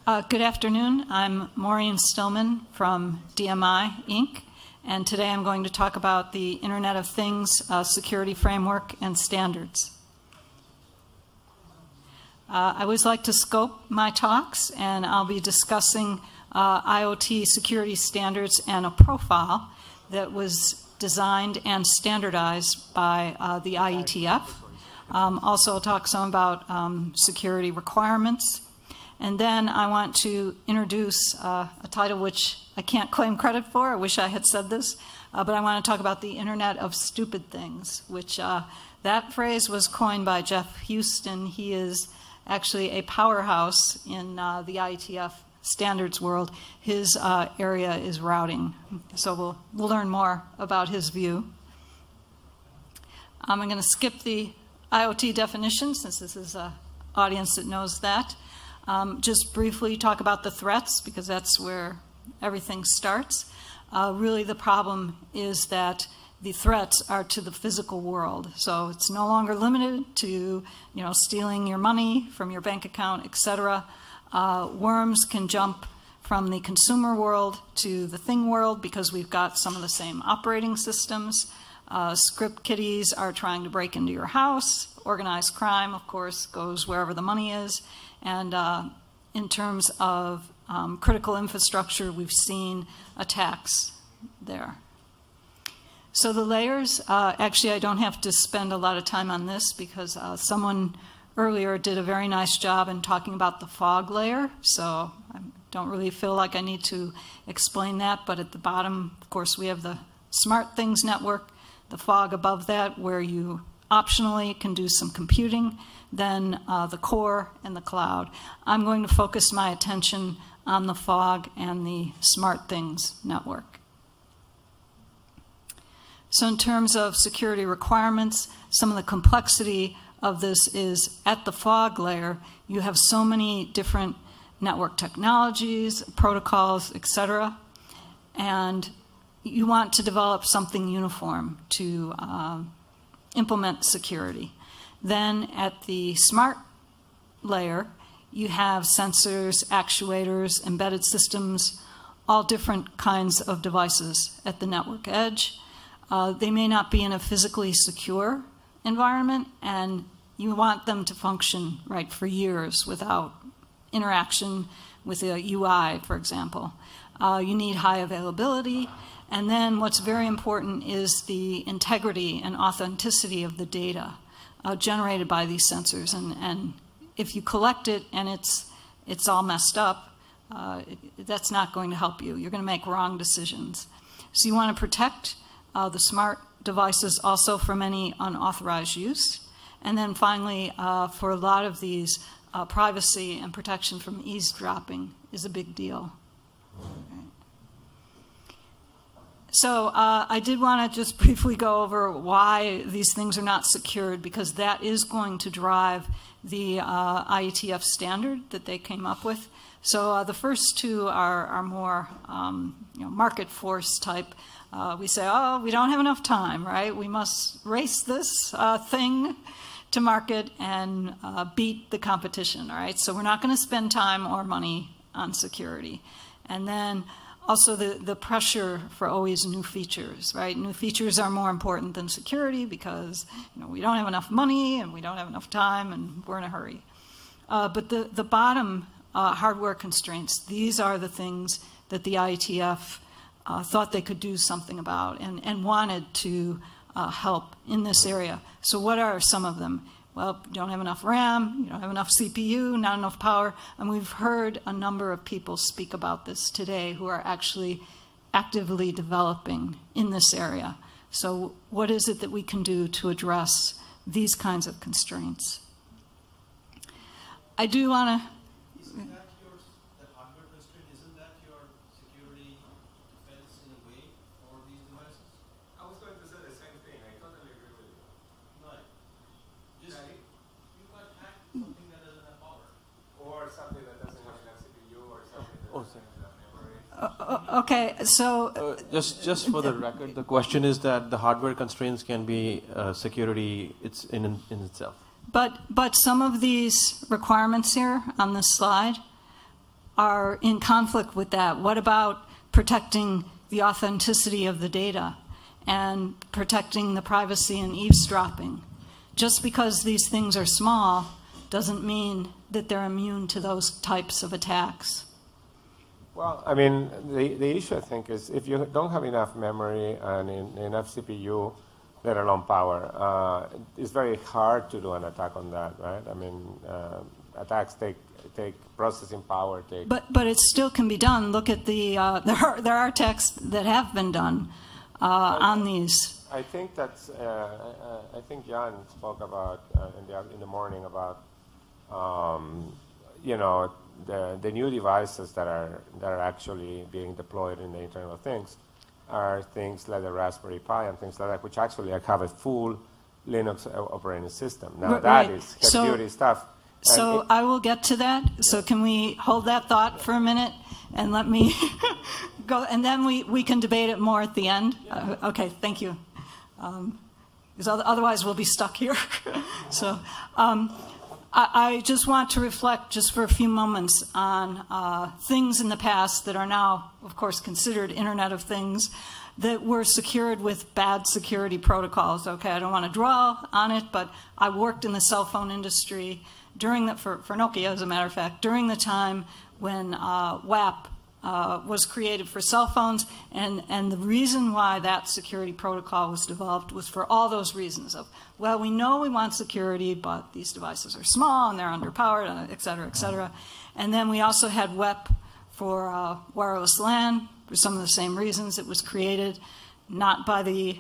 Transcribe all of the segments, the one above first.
Good afternoon. I'm Maureen Stillman from DMI, Inc., and today I'm going to talk about the Internet of Things security framework and standards. I always like to scope my talks, and I'll be discussing IoT security standards and a profile that was designed and standardized by the IETF. Also, I'll talk some about security requirements. And then I want to introduce a title which I can't claim credit for. I wish I had said this. But I want to talk about the Internet of Stupid Things, which that phrase was coined by Geoff Huston. He is actually a powerhouse in the IETF standards world. His area is routing. So we'll learn more about his view. I'm going to skip the IoT definition since this is an audience that knows that. Just briefly talk about the threats, because that's where everything starts. Really the problem is that the threats are to the physical world. So it's no longer limited to stealing your money from your bank account, etc. Worms can jump from the consumer world to the thing world because we've got some of the same operating systems. Script kiddies are trying to break into your house. Organized crime, of course, goes wherever the money is. And in terms of critical infrastructure, we've seen attacks there. So the layers, actually I don't have to spend a lot of time on this because someone earlier did a very nice job in talking about the fog layer. So I don't really feel like I need to explain that. But at the bottom, of course, we have the Smart Things network, the fog above that where you optionally can do some computing, then the core and the cloud. I'm going to focus my attention on the fog and the Smart Things network. So in terms of security requirements, some of the complexity of this is at the fog layer, you have so many different network technologies, protocols, etc. And you want to develop something uniform to implement security. Then at the smart layer, you have sensors, actuators, embedded systems, all different kinds of devices at the network edge. They may not be in a physically secure environment, and you want them to function for years without interaction with a UI, for example. You need high availability. And then what's very important is the integrity and authenticity of the data generated by these sensors. And if you collect it and it's all messed up, that's not going to help you. You're going to make wrong decisions. So you want to protect the smart devices also from any unauthorized use. And then finally, for a lot of these, privacy and protection from eavesdropping is a big deal. So I did want to just briefly go over why these things are not secured, because that is going to drive the IETF standard that they came up with. So the first two are more market force type. We say, oh, we don't have enough time, right? We must race this thing to market and beat the competition, all right? So we're not going to spend time or money on security. And then also the pressure for always new features, right? New features are more important than security because we don't have enough money and we don't have enough time and we're in a hurry. But the bottom hardware constraints, these are the things that the IETF thought they could do something about and wanted to help in this area. So what are some of them? Well, you don't have enough RAM, you don't have enough CPU, not enough power. And we've heard a number of people speak about this today who are actually actively developing in this area. So what is it that we can do to address these kinds of constraints? I do want to... Okay, so... just for the record, the question is that the hardware constraints can be security in itself. But some of these requirements here on this slide are in conflict with that. What about protecting the authenticity of the data and protecting the privacy and eavesdropping? Just because these things are small doesn't mean that they're immune to those types of attacks. Well, I mean, the issue, I think, is if you don't have enough memory and enough CPU, let alone power, it's very hard to do an attack on that, right? I mean, attacks take processing power. But it still can be done. Look at the there are attacks that have been done on these. I think that's. I think Jan spoke about in the morning about you know, the new devices that are actually being deployed in the Internet of Things are things like the Raspberry Pi and things like that, which actually have a full Linux operating system. Now that is heavy-duty stuff. So I will get to that. So can we hold that thought for a minute and let me go, and then we can debate it more at the end? Okay, thank you. Because otherwise we'll be stuck here. So I just want to reflect just for a few moments on things in the past that are now, of course, considered Internet of Things that were secured with bad security protocols. Okay, I don't want to dwell on it, but I worked in the cell phone industry during the, for Nokia, as a matter of fact, during the time when WAP was created for cell phones, and the reason why that security protocol was developed was for all those reasons of, well, we know we want security, but these devices are small and they're underpowered, et cetera, et cetera. And then we also had WEP for wireless LAN for some of the same reasons. It was created not by the,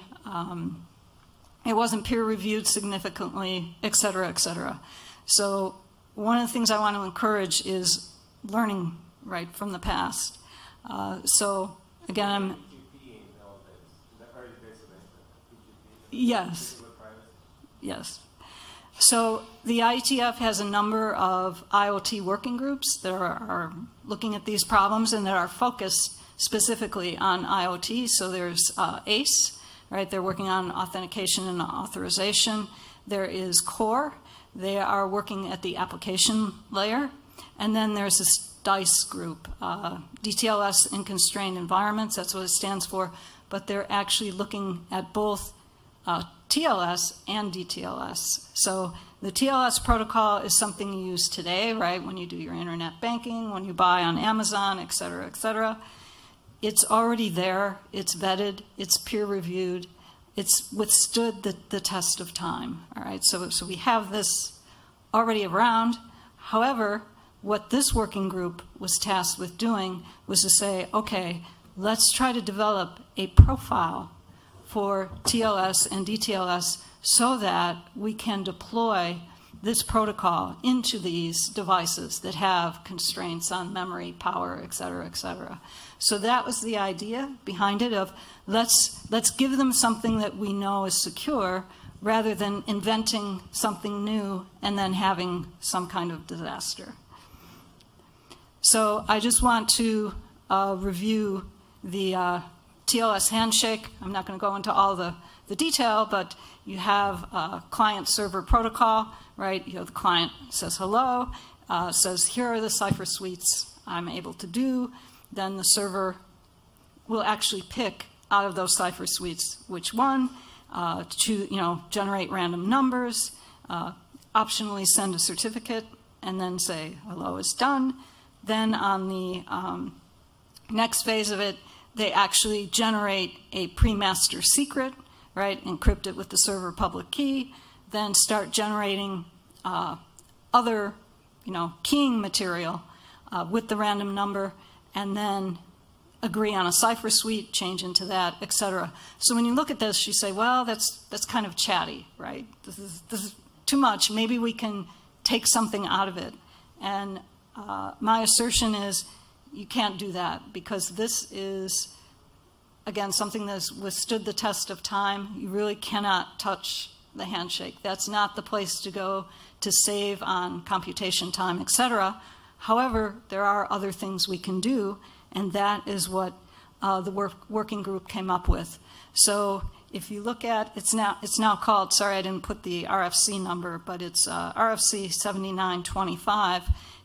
it wasn't peer reviewed significantly, et cetera, et cetera. So one of the things I want to encourage is learning right from the past. So again, yes, yes. So the IETF has a number of IoT working groups that are looking at these problems and that are focused specifically on IoT. So there's ACE, right? They're working on authentication and authorization. There is CORE. They are working at the application layer. And then there's this DICE group, DTLS in constrained environments, that's what it stands for, but they're actually looking at both TLS and DTLS. So the TLS protocol is something you use today, right, when you do your internet banking, when you buy on Amazon, et cetera, et cetera. It's already there, it's vetted, it's peer-reviewed, it's withstood the test of time, all right? So we have this already around. However, what this working group was tasked with doing was to say, okay, let's try to develop a profile for TLS and DTLS so that we can deploy this protocol into these devices that have constraints on memory, power, et cetera, et cetera. So that was the idea behind it of let's give them something that we know is secure rather than inventing something new and then having some kind of disaster. So I just want to review the TLS Handshake. I'm not going to go into all the detail, but you have a client-server protocol, right? You know, the client says hello, says here are the cipher suites I'm able to do. Then the server will actually pick out of those cipher suites which one, to generate random numbers, optionally send a certificate, and then say hello is done. Then on the next phase of it, they actually generate a pre-master secret, right? Encrypt it with the server public key, then start generating other, keying material with the random number, and then agree on a cipher suite, change into that, et cetera. So when you look at this, you say, well, that's kind of chatty, right? This is too much. Maybe we can take something out of it. And my assertion is you can't do that because this is, again, something that's withstood the test of time. You really cannot touch the handshake. That's not the place to go to save on computation time, et cetera. However, there are other things we can do, and that is what the working group came up with. So if you look at, it's now called, sorry I didn't put the RFC number, but it's RFC 7925.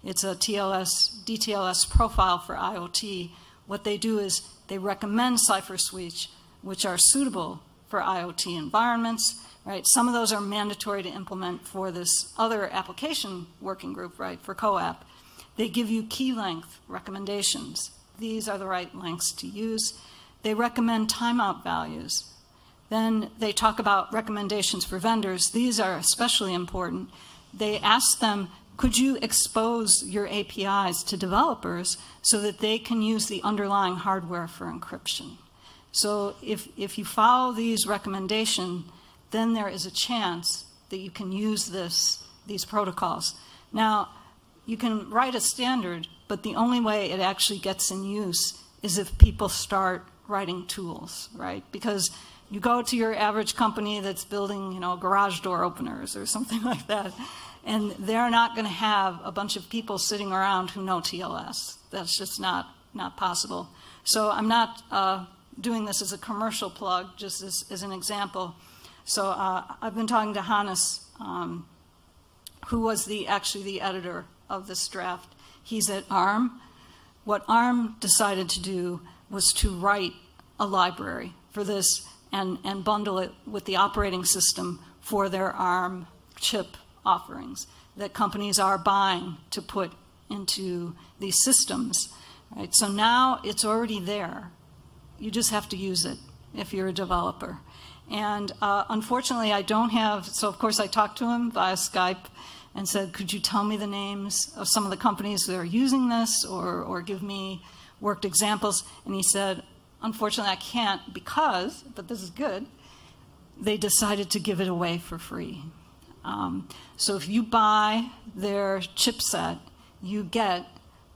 It's a DTLS profile for IoT. What they do is they recommend cipher suites which are suitable for IoT environments, right? Some of those are mandatory to implement for this other application working group, right, for CoAP. They give you key length recommendations. These are the right lengths to use. They recommend timeout values. Then they talk about recommendations for vendors. These are especially important. They ask them, could you expose your APIs to developers so that they can use the underlying hardware for encryption? So if you follow these recommendations, then there is a chance that you can use these protocols. Now, you can write a standard, but the only way it actually gets in use is if people start writing tools, right? Because you go to your average company that's building, you know, garage door openers or something like that, and they're not going to have a bunch of people sitting around who know TLS. That's just not possible. So I'm not doing this as a commercial plug, just as an example. So I've been talking to Hannes, who was actually the editor of this draft. He's at ARM. What ARM decided to do was to write a library for this and bundle it with the operating system for their ARM chip offerings that companies are buying to put into these systems. Right? So now it's already there. You just have to use it if you're a developer. And unfortunately, I don't have, so of course I talked to him via Skype and said, could you tell me the names of some of the companies that are using this or give me worked examples? And he said, unfortunately, I can't because, but this is good, they decided to give it away for free. So if you buy their chipset, you get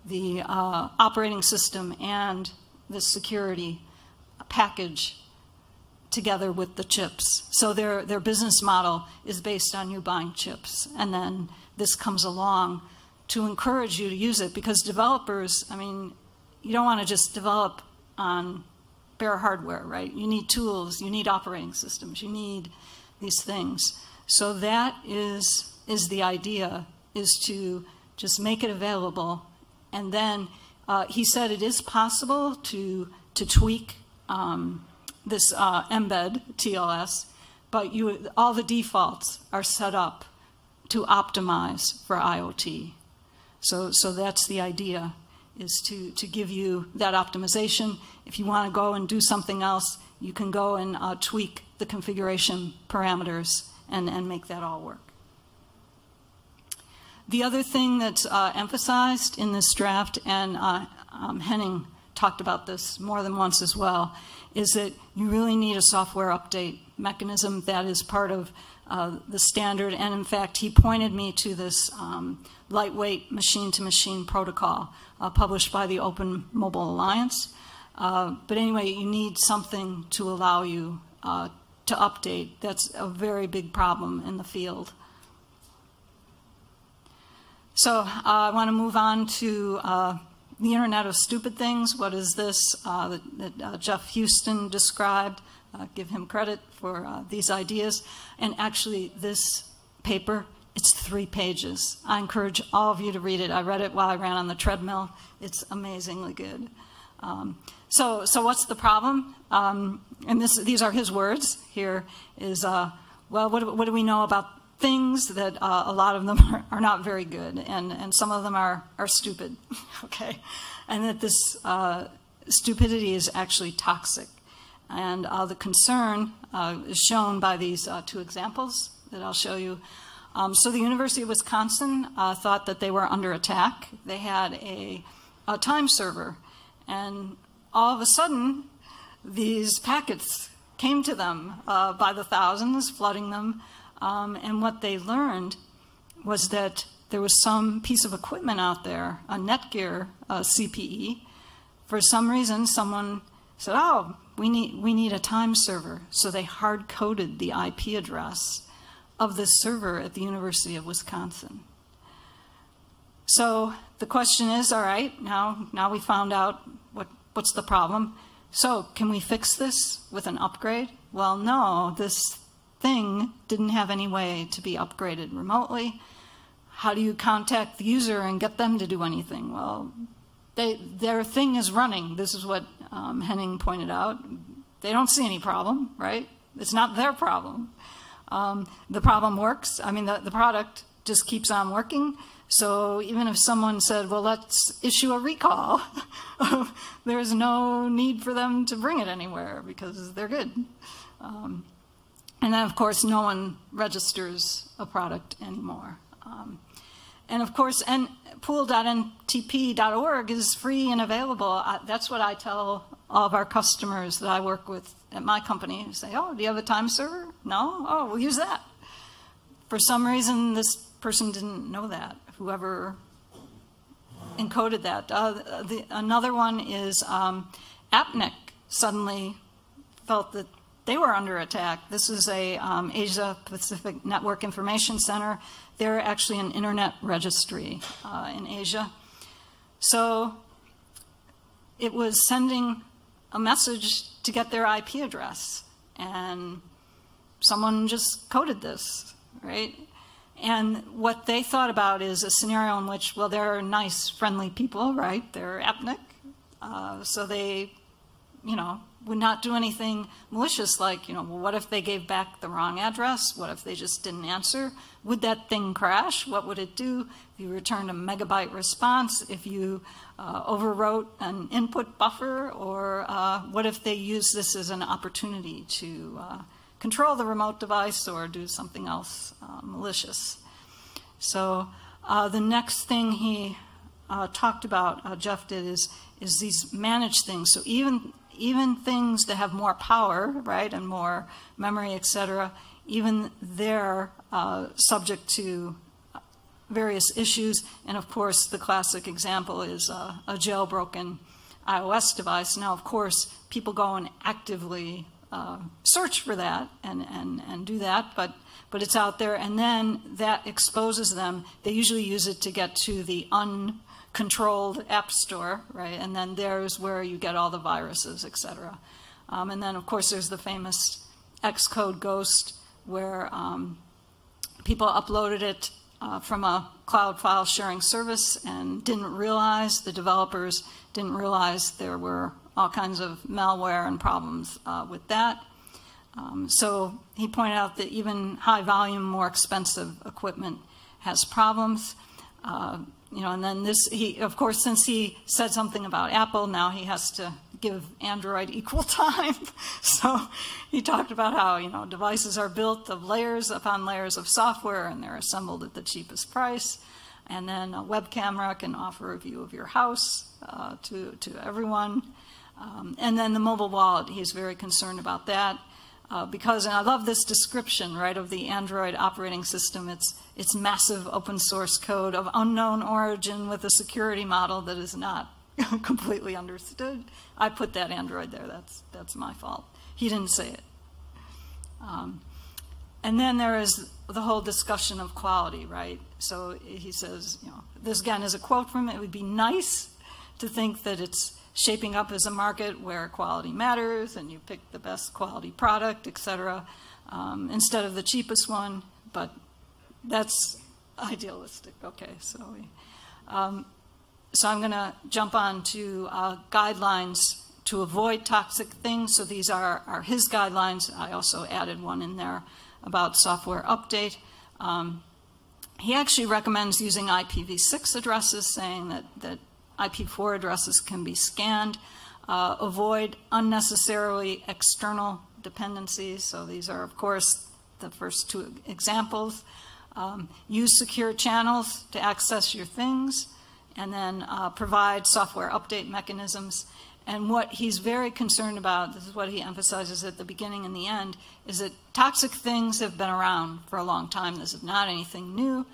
the operating system and the security package together with the chips. So their business model is based on you buying chips. And then this comes along to encourage you to use it because developers, I mean, you don't want to just develop on bare hardware, right? You need tools, you need operating systems, you need these things. So that is the idea, is to just make it available. And then he said it is possible to tweak this embed TLS, but all the defaults are set up to optimize for IoT. So that's the idea, is to give you that optimization. If you want to go and do something else, you can go and tweak the configuration parameters and make that all work. The other thing that's emphasized in this draft, and Henning talked about this more than once as well, is that you really need a software update mechanism that is part of the standard. And in fact, he pointed me to this lightweight machine-to-machine protocol published by the Open Mobile Alliance. But anyway, you need something to allow you to update. That's a very big problem in the field. So I want to move on to the Internet of Stupid Things. What is this that Geoff Huston described? Give him credit for these ideas. And actually, this paper, it's 3 pages. I encourage all of you to read it. I read it while I ran on the treadmill. It's amazingly good. So what's the problem? And these are his words here, is, well, what do we know about things that a lot of them are not very good, and some of them are stupid, okay? And that this stupidity is actually toxic. And the concern is shown by these 2 examples that I'll show you. So the University of Wisconsin thought that they were under attack. They had a time server, and all of a sudden, these packets came to them by the thousands, flooding them. And what they learned was that there was some piece of equipment out there, a Netgear CPE. For some reason, someone said, oh, we need a time server. So they hard-coded the IP address of this server at the University of Wisconsin. So the question is, all right, now we found out what's the problem. So can we fix this with an upgrade? Well, no, this thing didn't have any way to be upgraded remotely. how do you contact the user and get them to do anything? Well, their thing is running. This is what Henning pointed out. They don't see any problem, right? It's not their problem. The problem works. I mean, the product just keeps on working. So even if someone said, well, let's issue a recall, there's no need for them to bring it anywhere because they're good. And then, of course, no one registers a product anymore. And of course, pool.ntp.org is free and available. That's what I tell all of our customers that I work with at my company. Say, oh, do you have a time server? No? Oh, we'll use that. For some reason, this person didn't know that, whoever encoded that. Another one is AppNIC suddenly felt that they were under attack. This is a Asia Pacific Network Information Center. They're actually an internet registry in Asia. So it was sending a message to get their IP address, and someone just coded this, right? And what they thought about is a scenario in which, well, they're nice, friendly people, right? They're AppNIC, so they, you know, would not do anything malicious like, you know, well, what if they gave back the wrong address? What if they just didn't answer? Would that thing crash? What would it do if you returned a megabyte response? If you overwrote an input buffer? Or what if they use this as an opportunity to control the remote device or do something else malicious? So the next thing he talked about, Geoff did, is these managed things. So even things that have more power, right, and more memory, et cetera, even they're subject to various issues. And of course, the classic example is a jailbroken iOS device. Now, of course, people go and actively search for that and do that, but it's out there, and then that exposes them. They usually use it to get to the uncontrolled app store, right? And then there's where you get all the viruses, et cetera. And then, of course, there's the famous Xcode ghost, where people uploaded it from a cloud file sharing service and didn't realize, the developers didn't realize there were all kinds of malware and problems with that. So he pointed out that even high volume, more expensive equipment has problems. You know, and then this, of course, since he said something about Apple, now he has to give Android equal time. So he talked about how, you know, devices are built of layers upon layers of software, and they're assembled at the cheapest price. And then a web camera can offer a view of your house to everyone. And then the mobile wallet, he's very concerned about that. Because, and I love this description, right, of the Android operating system. It's massive open source code of unknown origin with a security model that is not completely understood. I put that Android there. That's my fault. He didn't say it. And then there is the whole discussion of quality, right? So he says, you know, this again is a quote from it. It would be nice to think that it's shaping up as a market where quality matters and you pick the best quality product, et cetera, instead of the cheapest one, but that's idealistic. Okay, so I'm going to jump on to guidelines to avoid toxic things. So these are his guidelines. I also added one in there about software update. He actually recommends using IPv6 addresses, saying that IP4 addresses can be scanned. Avoid unnecessarily external dependencies. So these are, of course, the first two examples. Use secure channels to access your things, and then provide software update mechanisms. And what he's very concerned about, this is what he emphasizes at the beginning and the end, is that toxic things have been around for a long time. This is not anything new,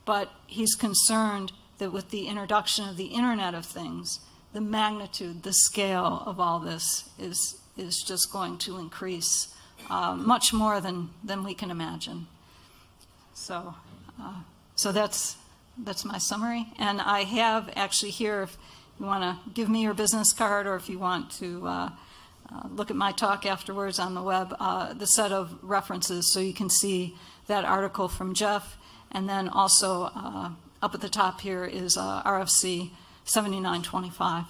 but he's concerned that with the introduction of the Internet of Things, the magnitude, the scale of all this is just going to increase much more than we can imagine. So, so that's my summary. And I have actually here, if you want to give me your business card, or if you want to look at my talk afterwards on the web, the set of references, so you can see that article from Geoff. And then also up at the top here is RFC 7925.